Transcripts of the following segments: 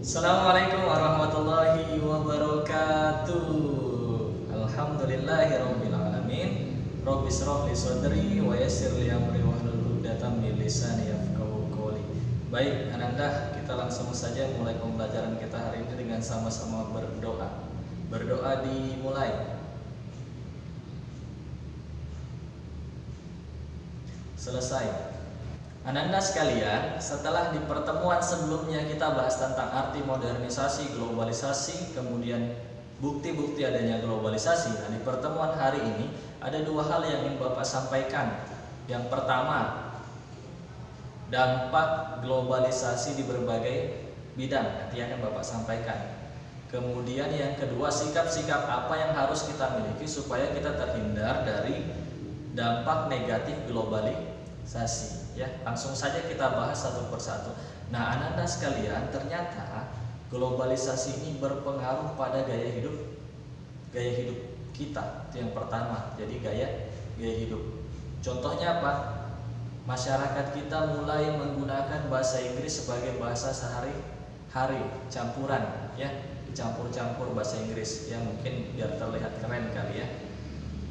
Assalamualaikum warahmatullahi wabarakatuh. Alhamdulillahirabbil alamin. Rabbi shrah li sadri wa yassir li amri wahlul 'uqdatam min lisani yafqahu qawli. Baik, Ananda, kita langsung saja mulai pembelajaran kita hari ini dengan sama-sama berdoa. Berdoa dimulai. Selesai. Ananda sekalian, setelah di pertemuan sebelumnya kita bahas tentang arti modernisasi, globalisasi, kemudian bukti-bukti adanya globalisasi. Nah, di pertemuan hari ini ada dua hal yang ingin Bapak sampaikan. Yang pertama, dampak globalisasi di berbagai bidang, nanti akan Bapak sampaikan. Kemudian yang kedua, sikap-sikap apa yang harus kita miliki supaya kita terhindar dari dampak negatif globalisasi. Ya, langsung saja kita bahas satu persatu. Nah, Ananda sekalian, ternyata globalisasi ini berpengaruh pada gaya hidup kita. Itu yang pertama. Jadi gaya hidup. Contohnya apa? Masyarakat kita mulai menggunakan bahasa Inggris sebagai bahasa sehari-hari, campuran, ya, dicampur-campur bahasa Inggris. Ya, mungkin biar terlihat keren kali ya.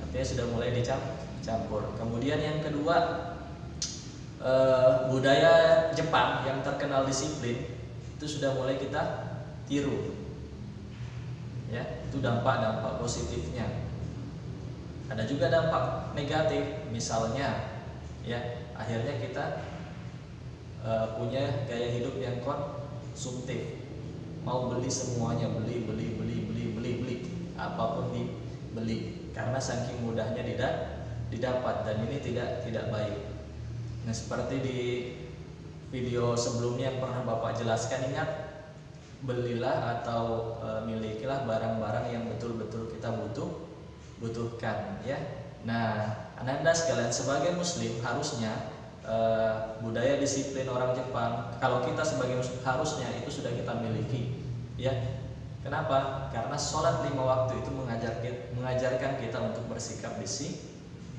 Artinya sudah mulai dicampur. Kemudian yang kedua, budaya Jepang yang terkenal disiplin itu sudah mulai kita tiru, ya. Itu dampak positifnya. Ada juga dampak negatif, misalnya, ya, akhirnya kita punya gaya hidup yang konsumtif, mau beli semuanya, beli, apapun dibeli karena saking mudahnya didapat, dan ini tidak baik. Nah, seperti di video sebelumnya yang pernah Bapak jelaskan, ingat, belilah atau milikilah barang-barang yang betul-betul kita butuhkan, ya. Nah, Ananda sekalian, sebagai muslim harusnya budaya disiplin orang Jepang, kalau kita sebagai muslim harusnya itu sudah kita miliki, ya. Kenapa? Karena sholat 5 waktu itu mengajarkan kita untuk bersikap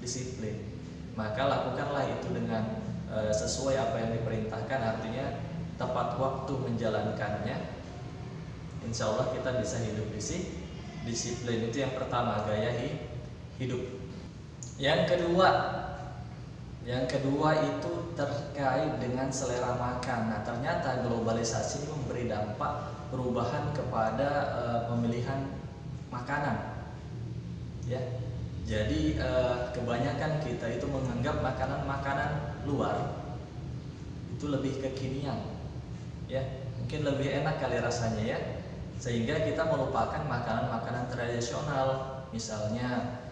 disiplin. Maka lakukanlah itu dengan sesuai apa yang diperintahkan, artinya tepat waktu menjalankannya. Insya Allah kita bisa hidup disiplin. Itu yang pertama, gaya hidup. Yang kedua itu terkait dengan selera makan. Nah, ternyata globalisasi ini memberi dampak perubahan kepada pemilihan makanan, ya. Jadi kebanyakan kita itu menganggap makanan-makanan luar itu lebih kekinian, ya, mungkin lebih enak kali rasanya, ya, sehingga kita melupakan makanan-makanan tradisional, misalnya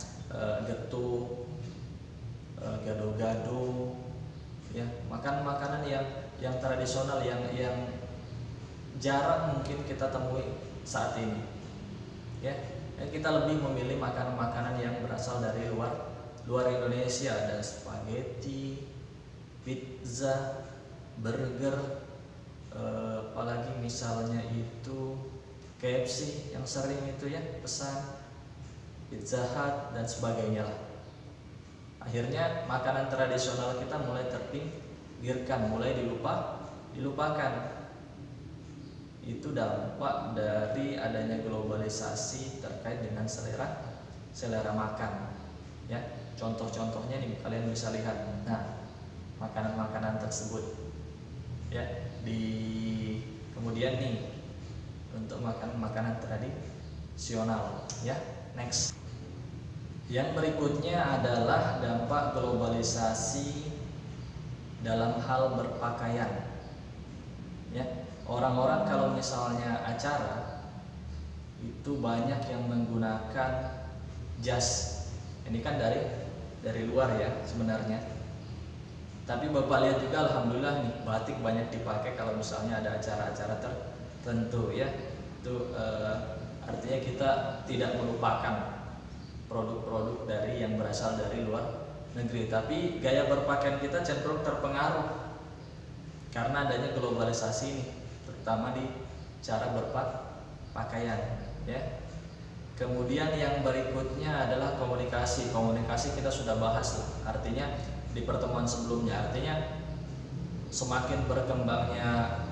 getuk, gado-gado, ya, makanan-makanan yang tradisional yang jarang mungkin kita temui saat ini, ya. Kita lebih memilih makanan-makanan yang berasal dari luar Indonesia. Ada spaghetti, pizza, burger, apalagi misalnya itu KFC yang sering itu, ya, pesan, Pizza Hut dan sebagainya lah. Akhirnya makanan tradisional kita mulai terpinggirkan, mulai dilupakan. Itu dampak dari adanya globalisasi terkait dengan selera makan, ya. Contoh-contohnya nih kalian bisa lihat. Nah, makanan-makanan tersebut, ya, kemudian nih untuk makanan tradisional, ya. Next, yang berikutnya adalah dampak globalisasi dalam hal berpakaian, ya. Orang-orang kalau misalnya acara itu banyak yang menggunakan jas. Ini kan dari luar, ya, sebenarnya. Tapi Bapak lihat juga, alhamdulillah nih, batik banyak dipakai kalau misalnya ada acara-acara tertentu, ya. Itu artinya kita tidak melupakan produk-produk yang berasal dari luar negeri. Tapi gaya berpakaian kita cenderung terpengaruh karena adanya globalisasi ini, terutama di cara berpakaian, ya. Kemudian yang berikutnya adalah komunikasi. Komunikasi kita sudah bahas lah, artinya di pertemuan sebelumnya. Artinya semakin berkembangnya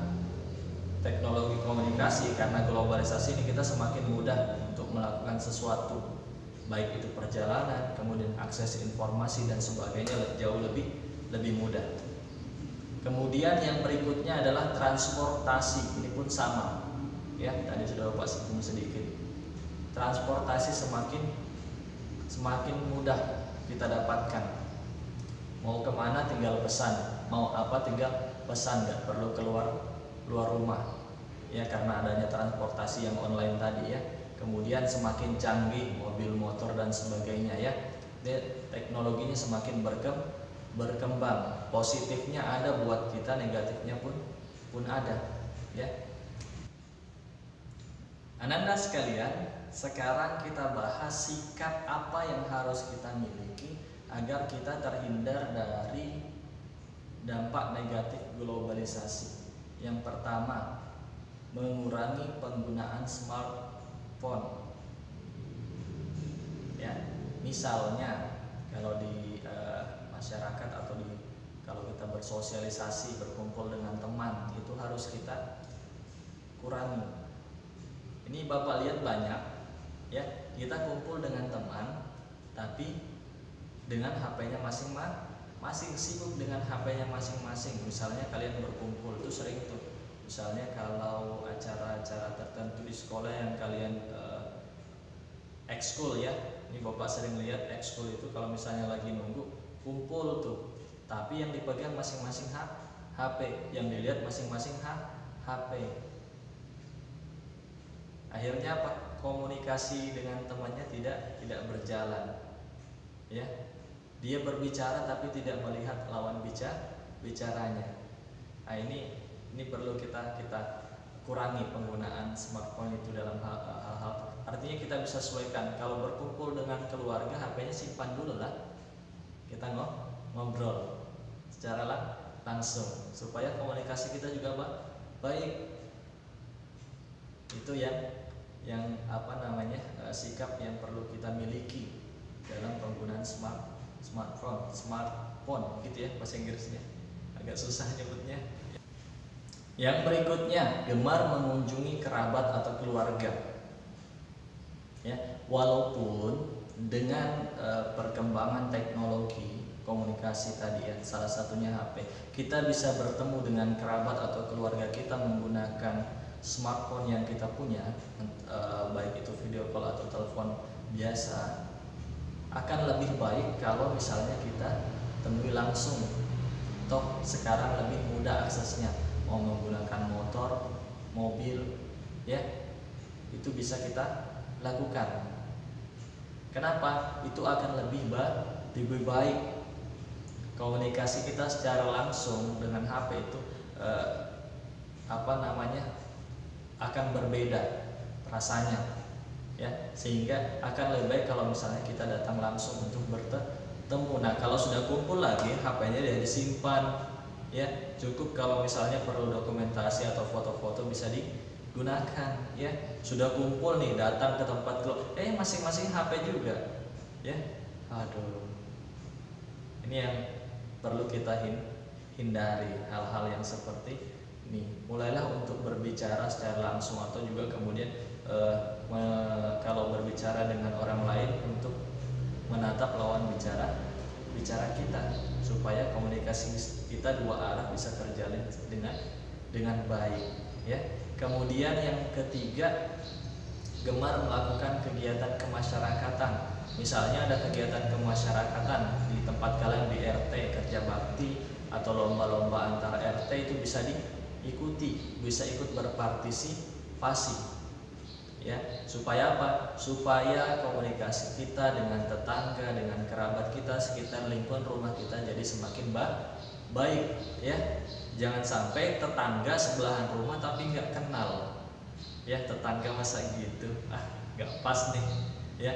teknologi komunikasi komunikasi. Karena globalisasi ini kita semakin mudah untuk melakukan sesuatu, baik itu perjalanan, kemudian akses informasi dan sebagainya jauh lebih mudah. Kemudian yang berikutnya adalah transportasi. Ini pun sama, ya, tadi sudah Bapak singgung sedikit. Transportasi semakin mudah kita dapatkan. Mau kemana tinggal pesan, mau apa tinggal pesan, nggak perlu keluar rumah, ya, karena adanya transportasi yang online tadi, ya. Kemudian semakin canggih mobil, motor dan sebagainya, ya. Teknologinya semakin berkembang. Positifnya ada buat kita, negatifnya pun ada, ya. Ananda sekalian, sekarang kita bahas sikap apa yang harus kita miliki agar kita terhindar dari dampak negatif globalisasi. Yang pertama, mengurangi penggunaan smartphone. Ya, misalnya kalau di masyarakat atau kalau kita bersosialisasi, berkumpul dengan teman, itu harus kita kurangi. Ini Bapak lihat banyak, ya, kita kumpul dengan teman tapi dengan HP-nya masing-masing, sibuk dengan HP-nya masing-masing. Misalnya kalian berkumpul, itu sering tuh, misalnya kalau acara-acara tertentu di sekolah yang kalian ekskul, ya, ini Bapak sering lihat ekskul itu kalau misalnya lagi nunggu kumpul tuh, tapi yang dipegang masing-masing HP, yang dilihat masing-masing HP. Akhirnya apa? Komunikasi dengan temannya tidak berjalan, ya. Dia berbicara tapi tidak melihat lawan bicaranya. Nah, ini perlu kita kurangi penggunaan smartphone itu dalam hal-hal. Artinya kita bisa sesuaikan. Kalau berkumpul dengan keluarga, HP-nya simpan dulu lah. Kita ngobrol secara langsung supaya komunikasi kita juga baik. Itu yang sikap yang perlu kita miliki dalam penggunaan smartphone gitu, ya, bahasa Inggrisnya agak susah nyebutnya. Yang berikutnya, gemar mengunjungi kerabat atau keluarga, ya. Walaupun dengan perkembangan teknologi komunikasi tadi, ya, salah satunya HP, kita bisa bertemu dengan kerabat atau keluarga kita menggunakan smartphone yang kita punya, baik itu video call atau telepon biasa. Akan lebih baik kalau misalnya kita temui langsung. Toh sekarang lebih mudah aksesnya, mau menggunakan motor, mobil, ya, itu bisa kita lakukan. Kenapa? Itu akan lebih baik. Komunikasi kita secara langsung dengan HP itu akan berbeda rasanya, ya, sehingga akan lebih baik kalau misalnya kita datang langsung untuk bertemu. Nah, kalau sudah kumpul lagi, HP-nya dia disimpan, ya. Cukup kalau misalnya perlu dokumentasi atau foto-foto bisa digunakan, ya. Sudah kumpul nih, datang ke tempat klub, masing-masing HP juga, ya. Aduh, ini yang perlu kita hindari, hal-hal yang seperti ini. Mulailah untuk berbicara secara langsung, atau juga kemudian kalau berbicara dengan orang lain untuk menatap lawan bicara kita, supaya komunikasi kita dua arah bisa terjalin dengan baik, ya. Kemudian yang ketiga, gemar melakukan kegiatan kemasyarakatan. Misalnya ada kegiatan kemasyarakatan di tempat kalian, di RT, kerja bakti atau lomba-lomba antar RT, itu bisa diikuti, bisa ikut berpartisipasi, ya. Supaya apa? Supaya komunikasi kita dengan tetangga, dengan kerabat kita, sekitar lingkungan rumah kita jadi semakin baik, ya. Jangan sampai tetangga sebelahan rumah tapi nggak kenal, ya. Tetangga masa gitu, nggak pas nih, ya.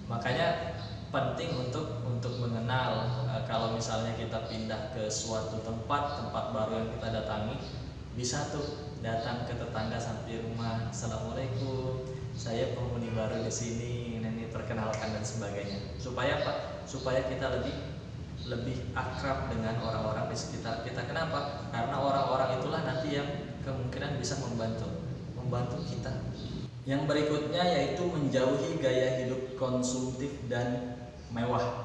Makanya penting untuk mengenal. Kalau misalnya kita pindah ke suatu tempat baru yang kita datangi, bisa tuh datang ke tetangga sampai rumah, assalamualaikum, saya penghuni baru di sini, ini perkenalkan dan sebagainya. Supaya apa? Supaya kita lebih akrab dengan orang-orang di sekitar kita. Kenapa? Karena orang-orang itulah nanti yang kemungkinan bisa membantu membantu kita. Yang berikutnya yaitu menjauhi gaya hidup konsumtif dan mewah.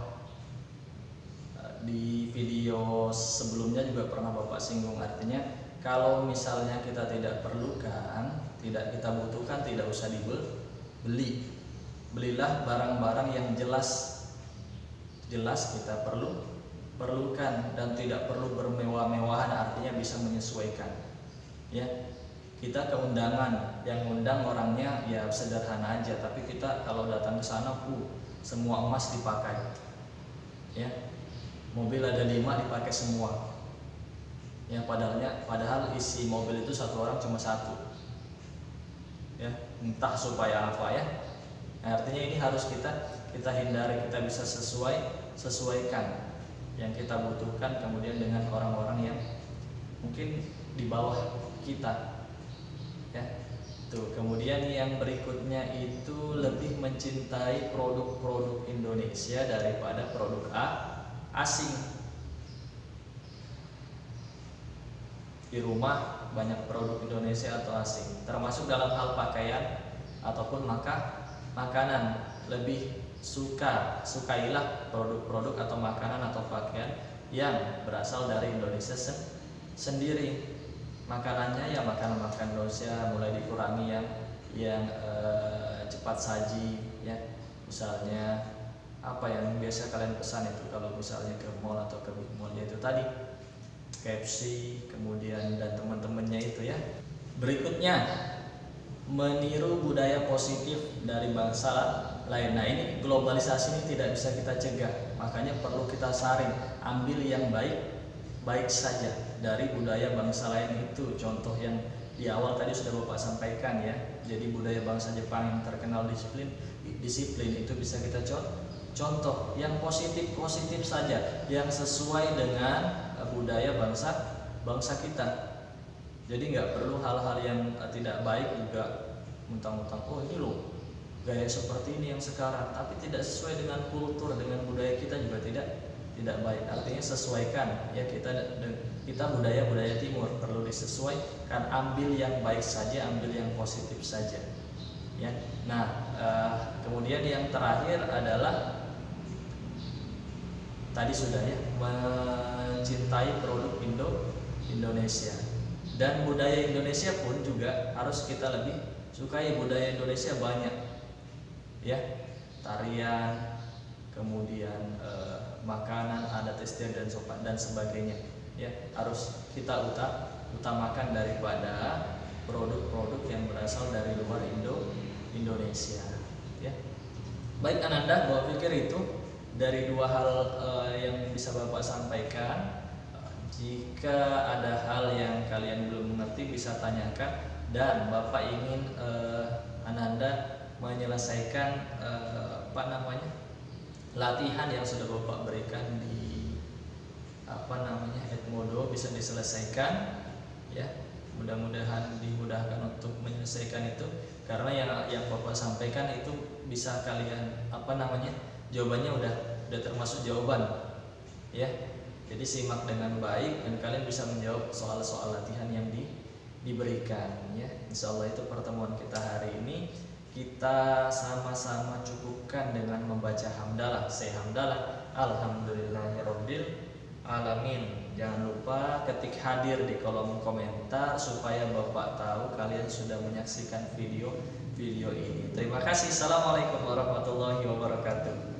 Di video sebelumnya juga pernah Bapak singgung, artinya kalau misalnya kita tidak perlukan, tidak kita butuhkan, tidak usah dibeli. Belilah barang-barang yang jelas kita perlukan dan tidak perlu bermewah-mewahan, artinya bisa menyesuaikan. Ya, kita ke undangan, yang undang orangnya ya sederhana aja, tapi kita kalau datang ke sana, semua emas dipakai. Ya, mobil ada 5 dipakai semua. Ya, padahal isi mobil itu satu orang cuma 1. Ya, entah supaya apa ya. Nah, artinya ini harus kita hindari, kita bisa sesuaikan yang kita butuhkan kemudian dengan orang-orang yang mungkin di bawah kita. Ya. Tuh, kemudian yang berikutnya itu lebih mencintai produk-produk Indonesia daripada produk asing. Di rumah banyak produk Indonesia atau asing, termasuk dalam hal pakaian ataupun makanan. Lebih sukailah produk-produk atau makanan atau pakaian yang berasal dari Indonesia sendiri. Makanannya ya makanan Indonesia, mulai dikurangi yang cepat saji ya. Misalnya apa yang biasa kalian pesan itu kalau misalnya ke mall atau ke big mall, yaitu tadi KFC kemudian dan teman-temannya itu ya. Berikutnya, meniru budaya positif dari bangsa lain. Nah, ini globalisasi ini tidak bisa kita cegah, makanya perlu kita saring, ambil yang baik saja dari budaya bangsa lain itu. Contoh yang di awal tadi sudah Bapak sampaikan ya. Jadi budaya bangsa Jepang yang terkenal disiplin itu bisa kita contoh yang positif saja, yang sesuai dengan budaya bangsa kita. Jadi nggak perlu hal-hal yang tidak baik juga mentang-mentang ini loh gaya seperti ini yang sekarang, tapi tidak sesuai dengan kultur, dengan budaya kita juga tidak baik. Artinya sesuaikan ya, kita budaya timur perlu disesuaikan, ambil yang baik saja, ambil yang positif saja ya. Nah, kemudian yang terakhir adalah tadi sudah ya, mencintai produk Indonesia. Dan budaya Indonesia pun juga harus kita lebih sukai. Budaya Indonesia banyak ya, tarian, kemudian makanan, adat istiadat dan sopan dan sebagainya ya, harus kita utamakan daripada produk-produk yang berasal dari luar Indonesia ya. Baik Ananda, gua pikir itu dari 2 hal yang bisa Bapak sampaikan. Jika ada hal yang kalian belum mengerti bisa tanyakan, dan Bapak ingin Ananda menyelesaikan latihan yang sudah Bapak berikan di Edmodo bisa diselesaikan ya. Mudah-mudahan dimudahkan untuk menyelesaikan itu, karena yang Bapak sampaikan itu bisa kalian jawabannya udah termasuk jawaban ya. Jadi simak dengan baik dan kalian bisa menjawab soal-soal latihan yang diberikan ya. Insyaallah itu pertemuan kita hari ini. Kita sama-sama cukupkan dengan membaca hamdalah. Saya hamdalah, alhamdulillahirabbil alamin. Jangan lupa ketik hadir di kolom komentar supaya Bapak tahu kalian sudah menyaksikan video ini. Terima kasih. Assalamualaikum warahmatullahi wabarakatuh.